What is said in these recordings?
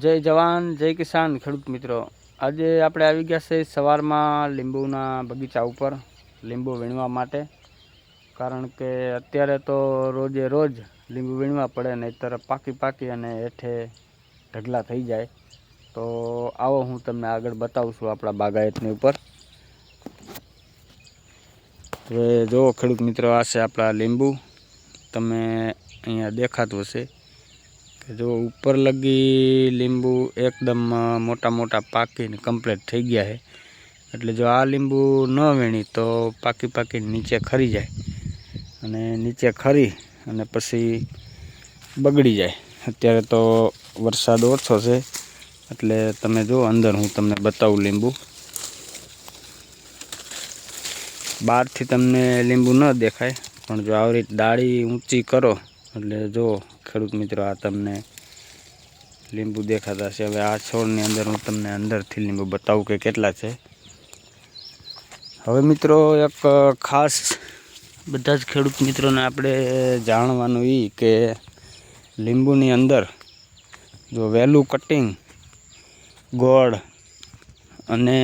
જય જવાન જય કિસાન ખેડૂત મિત્રો, આજે આપણે આવી ગયા છે સવારમાં લીંબુના બગીચા ઉપર લીંબુ વીણવા માટે. કારણ કે અત્યારે તો રોજે રોજ લીંબુ વીણવા પડે, નહીંતર પાકી અને હેઠે ઢગલા થઈ જાય. તો આવો હું તમને આગળ બતાવું છું આપણા બાગાયતની ઉપર. હવે જો ખેડૂત મિત્રો, આ છે આપણા લીંબુ. તમે અહીંયા દેખાતું હશે કે જો ઉપર લગી લીંબુ એકદમ મોટા પાકીને કમ્પ્લીટ થઈ ગયા છે. એટલે જો આ લીંબુ ન વીણી તો પાકી નીચે ખરી જાય, અને નીચે ખરી અને પછી બગડી જાય. અત્યારે તો વરસાદ ઓછો છે એટલે તમે જો અંદર હું તમને બતાવું લીંબુ. બહારથી તમને લીંબુ ન દેખાય, પણ જો આવી રીતે ડાળી ઊંચી કરો એટલે જો ખેડૂત મિત્રો, આ તમને લીંબુ દેખાતા છે. હવે આ છોડની અંદર હું તમને અંદરથી લીંબુ બતાવું કે કેટલા છે. હવે મિત્રો, એક ખાસ બધા જ ખેડૂત મિત્રોને આપણે જાણવાનું એ કે લીંબુની અંદર જો વહેલું કટિંગ, ગોળ અને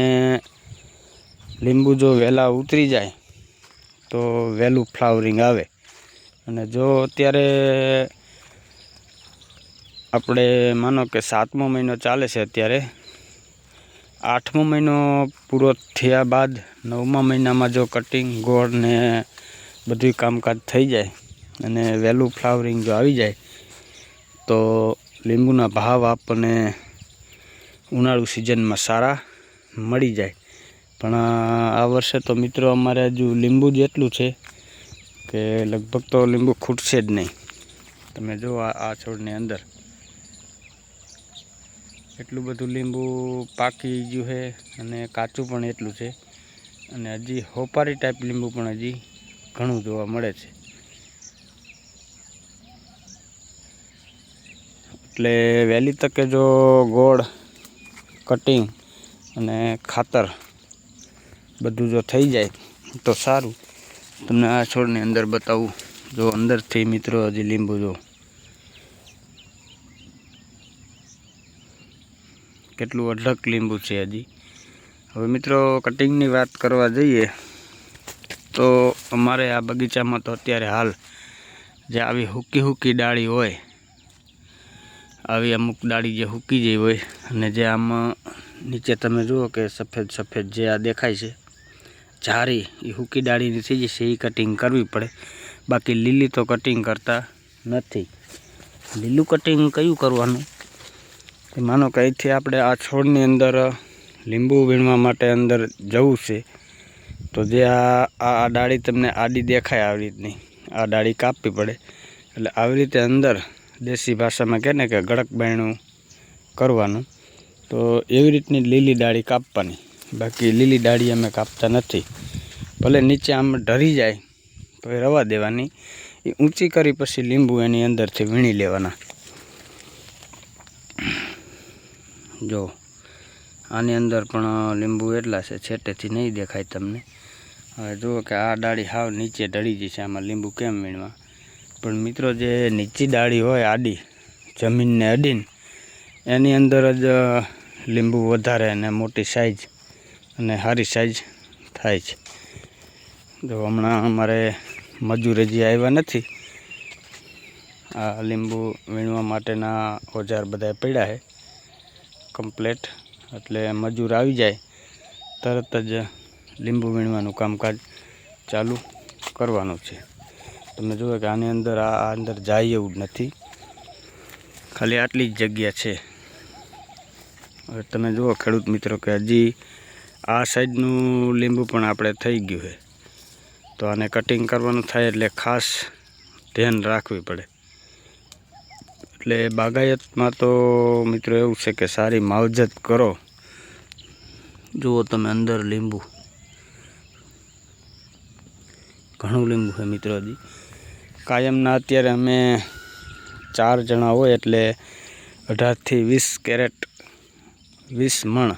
લીંબુ જો વહેલા ઉતરી જાય તો વહેલું ફ્લાવરિંગ આવે. અને જો અત્યારે આપણે માનો કે 7મો મહિનો ચાલે છે, અત્યારે 8મો મહિનો પૂરો થયા બાદ 9મા મહિનામાં જો કટિંગ, ગોળ ને બધું કામકાજ થઈ જાય અને વહેલું ફ્લાવરિંગ જો આવી જાય તો લીંબુના ભાવ આપણને ઉનાળુ સિઝનમાં સારા મળી જાય. પણ આ વર્ષે તો મિત્રો અમારે હજુ લીંબુ જ એટલું છે કે લગભગ તો લીંબુ ખૂટશે જ નહીં. તમે જો આ છોડની અંદર એટલું બધું લીંબુ પાકી ગયું છે, અને કાચું પણ એટલું છે, અને હજી હોપારી ટાઈપ લીંબુ પણ હજી ઘણું જોવા મળે છે. એટલે વહેલી તકે જો ગોળ, કટિંગ અને ખાતર બધું જો થઈ જાય તો સારું. તમને આ છોડની અંદર બતાવું. જો અંદરથી મિત્રો હજી લીંબુ જો કેટલું અઢળક લીંબુ છે હજી. હવે મિત્રો, કટિંગની વાત કરવા જઈએ તો અમારે આ બગીચામાં તો અત્યારે હાલ જે આવી હૂકી ડાળી હોય, આવી અમુક ડાળી જે હૂકી જઈ હોય, અને જે આમ નીચે તમે જુઓ કે સફેદ જે આ દેખાય છે ઝારી, એ હૂકી ડાળીની થઈ જશે, એ કટિંગ કરવી પડે. બાકી લીલી તો કટિંગ કરતા નથી. લીલું કટિંગ કયું કરવાનું? માનો કે અહીંથી આપણે આ છોડની અંદર લીંબુ વીણવા માટે અંદર જવું છે, તો જે આ ડાળી તમને આડી દેખાય આવી રીતની, આ ડાળી કાપવી પડે. એટલે આવી રીતે અંદર દેશી ભાષામાં કહે ને કે ગળક બાયણું કરવાનું. તો એવી રીતની લીલી ડાળી કાપવાની. બાકી લીલી ડાળી અમે કાપતા નથી. ભલે નીચે આમ ઢરી જાય તો એ રવા દેવાની, એ ઊંચી કરી પછી લીંબુ એની અંદરથી વીણી લેવાના. જો આની અંદર પણ લીંબુ એટલા છે, છેટેથી નહીં દેખાય તમને. હવે જુઓ કે આ ડાળી હાવ નીચે ઢળી જશે, આમાં લીંબુ કેમ વીણવા? પણ મિત્રો, જે નીચી ડાળી હોય આડી, જમીનને અડીને, એની અંદર જ લીંબુ વધારે અને મોટી સાઈઝ અને સારી સાઈઝ થાય છે. જો હમણાં અમારે મજૂર હજી આવ્યા નથી. આ લીંબુ વીણવા માટેના ઓજાર બધા પડ્યા છે કમ્પ્લેટ. એટલે મજૂર આવી જાય તરત જ લીંબુ વીણવાનું કામકાજ ચાલુ કરવાનું છે. તમે જુઓ કે આની અંદર આ અંદર જાય એવું જ નથી, ખાલી આટલી જ જગ્યા છે. હવે તમે જુઓ ખેડૂત મિત્રો કે હજી આ સાઈડનું લીંબુ પણ આપણે થઈ ગયું છે. તો આને કટિંગ કરવાનું થાય એટલે ખાસ ધ્યાન રાખવી પડે. એટલે બાગાયતમાં તો મિત્રો એવું છે કે સારી માવજત કરો. જુઓ તમે અંદર લીંબુ, ઘણું લીંબુ છે મિત્રો. હજી કાયમના અત્યારે અમે 4 જણા હોય એટલે 18 થી 20 કેરેટ, 20 મણ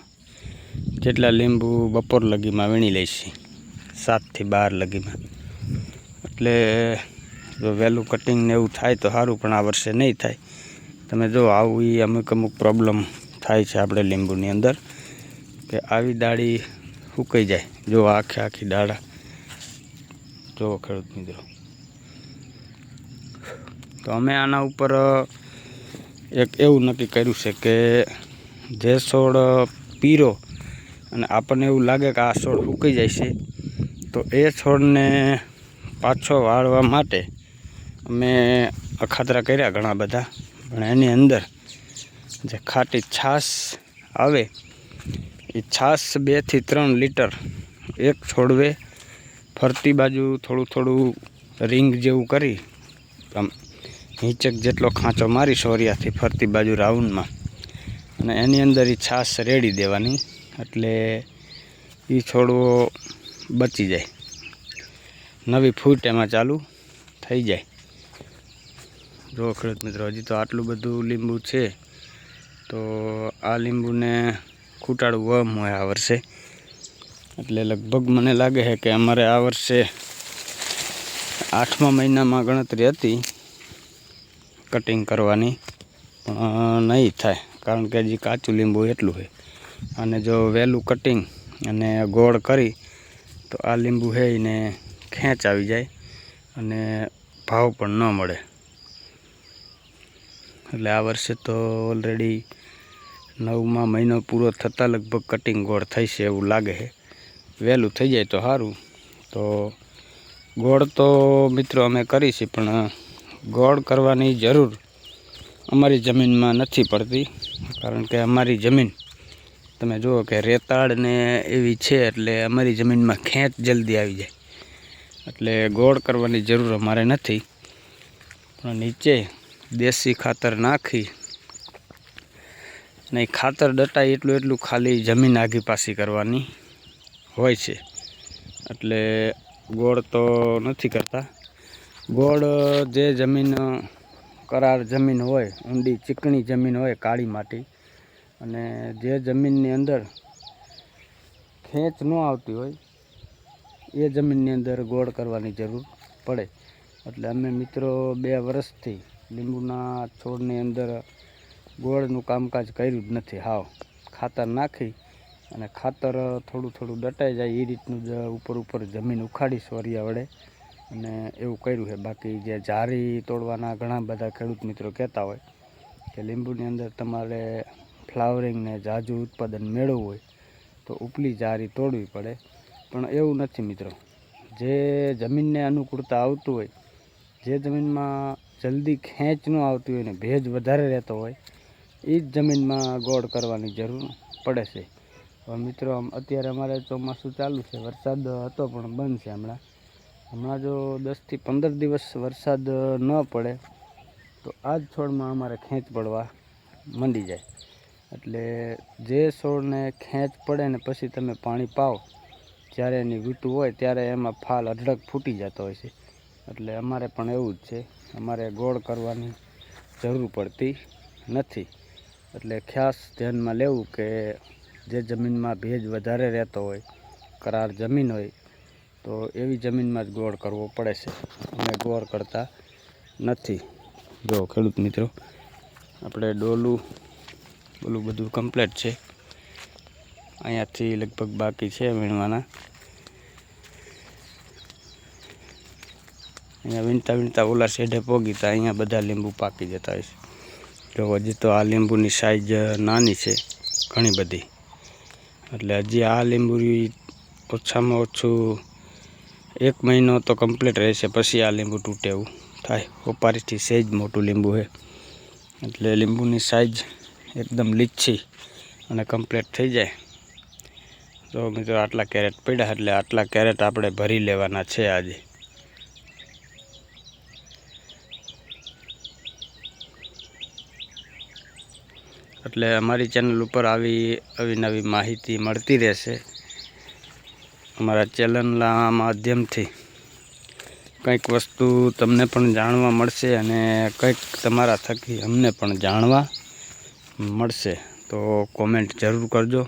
જેટલા લીંબુ બપોર લગીમાં વીણી લઈશી, 7 થી 12 લગીમાં. એટલે જો વહેલું કટિંગ ને એવું થાય તો સારું, પણ આ વર્ષે નહીં થાય. તમે જો આવું એ અમુક પ્રોબ્લેમ થાય છે આપણે લીંબુની અંદર કે આવી ડાળી સુકાઈ જાય. જો આખી ડાળા જો ખેડૂત મિત્રો. તો અમે આના ઉપર એક એવું નક્કી કર્યું છે કે જે છોડ પીરો અને આપણને એવું લાગે કે આ છોડ સુકાઈ જાય છે તો એ છોડને પાછો વાળવા માટે અમે અખાતરા કર્યા ઘણા બધા, પણ એની અંદર જે ખાટી છાશ આવે એ છાશ 2 થી 3 લીટર એક છોડવે ફરતી બાજુ થોડું રિંગ જેવું કરી આમ હિંચક જેટલો ખાંચો મારી સોરિયાથી ફરતી બાજુ રાઉન્ડમાં, અને એની અંદર એ છાશ રેડી દેવાની એટલે એ છોડવો બચી જાય, નવી ફૂટ એમાં ચાલુ થઈ જાય. જો ખેડૂત મિત્રો હજી તો આટલું બધું લીંબુ છે તો આ લીંબુને ખૂટાડવું વમ હોય આ વર્ષે. એટલે લગભગ મને લાગે છે કે અમારે આ વર્ષે 8મા મહિનામાં ગણતરી હતી કટિંગ કરવાની, પણ નહીં થાય કારણ કે હજી કાચું લીંબુ એટલું છે. અને જો વહેલું કટિંગ અને ગોળ કરી તો આ લીંબુ છે એને ખેંચ આવી જાય અને ભાવ પણ ન મળે. એટલે આ વર્ષે તો ઓલરેડી 9મા મહિનો પૂરો થતાં લગભગ કટિંગ ગોળ થઈ છે એવું લાગે છે. વહેલું થઈ જાય તો સારું. તો ગોળ તો મિત્રો અમે કરી છે, પણ ગોળ કરવાની જરૂર અમારી જમીનમાં નથી પડતી કારણ કે અમારી જમીન તમે જુઓ કે રેતાળ ને એવી છે એટલે અમારી જમીનમાં ખેંચ જલ્દી આવી જાય એટલે ગોળ કરવાની જરૂર અમારે નથી. પણ નીચે દેશી ખાતર નાખી ને ખાતર ડટાય એટલું ખાલી જમીન આઘી પાછી કરવાની હોય છે, એટલે ગોળ તો નથી કરતા. ગોળ જે જમીન કરાર જમીન હોય, ઊંડી ચીકણી જમીન હોય, કાળી માટી, અને જે જમીનની અંદર ખેંચ ન આવતી હોય એ જમીનની અંદર ગોળ કરવાની જરૂર પડે. એટલે અમે મિત્રો 2 વર્ષથી લીંબુના છોડની અંદર ગોળનું કામકાજ કર્યું જ નથી. હાવ ખાતર નાખી અને ખાતર થોડું ડટાઈ જાય એ રીતનું જ ઉપર જમીન ઉખાડી સોરિયા વડે અને એવું કર્યું છે. બાકી જે જારી તોડવાના ઘણા બધા ખેડૂત મિત્રો કહેતા હોય કે લીંબુની અંદર તમારે ફ્લાવરિંગ ને ઝાઝું ઉત્પાદન મેળવવું હોય તો ઉપલી જારી તોડવી પડે, પણ એવું નથી મિત્રો. જે જમીનને અનુકૂળતા આવતું હોય, જે જમીનમાં જલ્દી ખેંચ ન આવતી હોય ને ભેજ વધારે રહેતો હોય એ જ જમીનમાં ગોળ કરવાની જરૂર પડે છે. હવે મિત્રો અત્યારે અમારે ચોમાસું ચાલુ છે, વરસાદ હતો પણ બંધ છે હમણાં જો 10 થી 15 દિવસ વરસાદ ન પડે તો આ જ છોડમાં અમારે ખેંચ પડવા મંડી જાય. એટલે જે છોડને ખેંચ પડે ને પછી તમે પાણી પાઓ જ્યારે એની ઋતુ હોય ત્યારે એમાં ફાલ અઢળક ફૂટી જતો હોય છે. એટલે અમારે પણ એવું જ છે, અમારે ગોળ કરવાની જરૂર પડતી નથી. એટલે ખાસ ધ્યાનમાં લેવું કે જે જમીનમાં ભેજ વધારે રહેતો હોય, કરાર જમીન હોય તો એવી જમીનમાં જ ગોળ કરવો પડે છે, અમે ગોળ કરતા નથી. જો ખેડૂત મિત્રો આપણે ડોલું બોલું બધું કમ્પ્લીટ છે, અહીંયાથી લગભગ બાકી છે વીણવાના. અહીંયા વીણતા ઓલા શેઢે પોગી તો અહીંયા બધા લીંબુ પાકી જતા હોય છે. જો હજી તો આ લીંબુની સાઈઝ નાની છે ઘણી બધી, એટલે હજી આ લીંબુ ઓછામાં ઓછું 1 મહિનો તો કમ્પ્લીટ રહેશે, પછી આ લીંબુ તૂટે એવું થાય. ઓપારીથી સહેજ મોટું લીંબુ છે એટલે લીંબુની સાઈઝ એકદમ લીચ્છી અને કમ્પ્લીટ થઈ જાય. તો મિત્રો આટલા કેરેટ પડ્યા એટલે આટલા કેરેટ આપણે ભરી લેવાના છે આજે. એટલે અમારી ચેનલ ઉપર આવી નવી માહિતી મળતી રહેશે. અમારા ચેનલના માધ્યમથી કંઈક વસ્તુ તમને પણ જાણવા મળશે અને કંઈક તમારા થકી અમને પણ જાણવા મળશે. તો કોમેન્ટ જરૂર કરજો.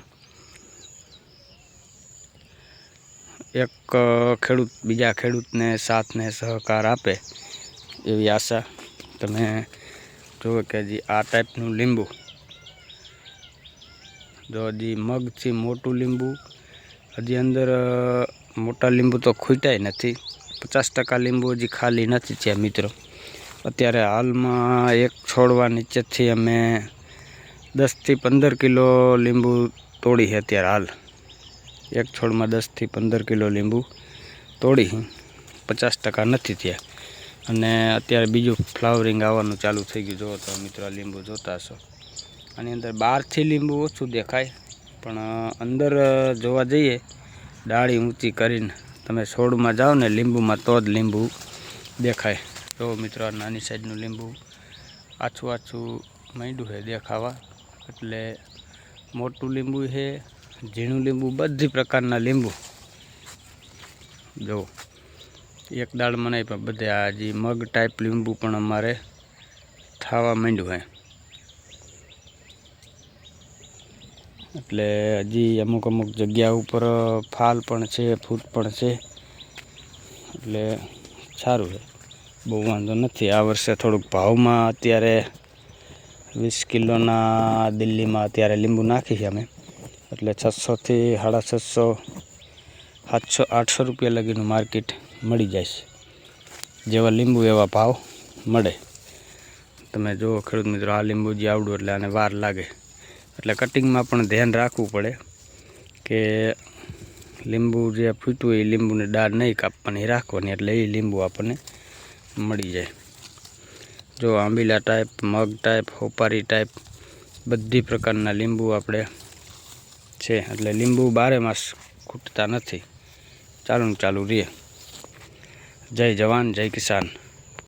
એક ખેડૂત બીજા ખેડૂતને સાથ ને સહકાર આપે એવી આશા. તમે જો કે હજી આ ટાઈપનું લીંબુ, જો હજી મગથી મોટું લીંબુ, હજી અંદર મોટા લીંબુ તો ખૂટ્યાય નથી. 50% લીંબુ હજી ખાલી નથી થયા મિત્રો. અત્યારે હાલમાં એક છોડવા નીચેથી અમે 10 થી 15 કિલો લીંબુ તોડી છે અત્યારે હાલ. એક છોડમાં 10 થી 15 કિલો લીંબુ તોડી, 50% નથી થયા. અને અત્યારે બીજું ફ્લાવરિંગ આવવાનું ચાલુ થઈ ગયું. જો તો મિત્રો લીંબુ જોતા હશો. આની અંદર બહારથી લીંબુ ઓછું દેખાય, પણ અંદર જોવા જઈએ ડાળી ઊંચી કરીને તમે છોડમાં જાઓ ને લીંબુમાં તો જ લીંબુ દેખાય. જો મિત્રો આ નાની સાઈડનું લીંબુ આછું આછું માંડ્યું છે દેખાવા. એટલે મોટું લીંબુ છે, ઝીણું લીંબુ, બધી પ્રકારના લીંબુ. જો એક દાળમાં નહીં પણ બધે આ હજી મગ ટાઈપ લીંબુ પણ અમારે થવા માંડ્યું છે. એટલે હજી અમુક અમુક જગ્યા ઉપર ફાલ પણ છે, ફૂટ પણ છે. એટલે સારું છે, બહુ વાંધો નથી. આ વર્ષે થોડુંક ભાવમાં અત્યારે 20 કિલોના દિલ્હીમાં અત્યારે લીંબુ નાખી છે અમે. એટલે 600 થી 650, 700, 800 રૂપિયા લગીનું માર્કેટ મળી જાય છે. જેવા લીંબુ એવા ભાવ મળે. તમે જુઓ ખેડૂત મિત્રો, આ લીંબુ જે આવડું એટલે આને વાર લાગે. એટલે કટિંગમાં પણ ધ્યાન રાખવું પડે કે લીંબુ જે ફૂટ્યું હોય એ લીંબુને દાળ નહીં કાપવાની, રાખવાની. એટલે એ લીંબુ આપણને મળી જાય. જો આંબીલા ટાઈપ, મગ ટાઈપ, હોપારી ટાઈપ બધી પ્રકારના લીંબુ આપણે છે. એટલે લીંબુ 12 માસ ખૂટતા નથી, ચાલુ રહે. જય જવાન જય કિસાન.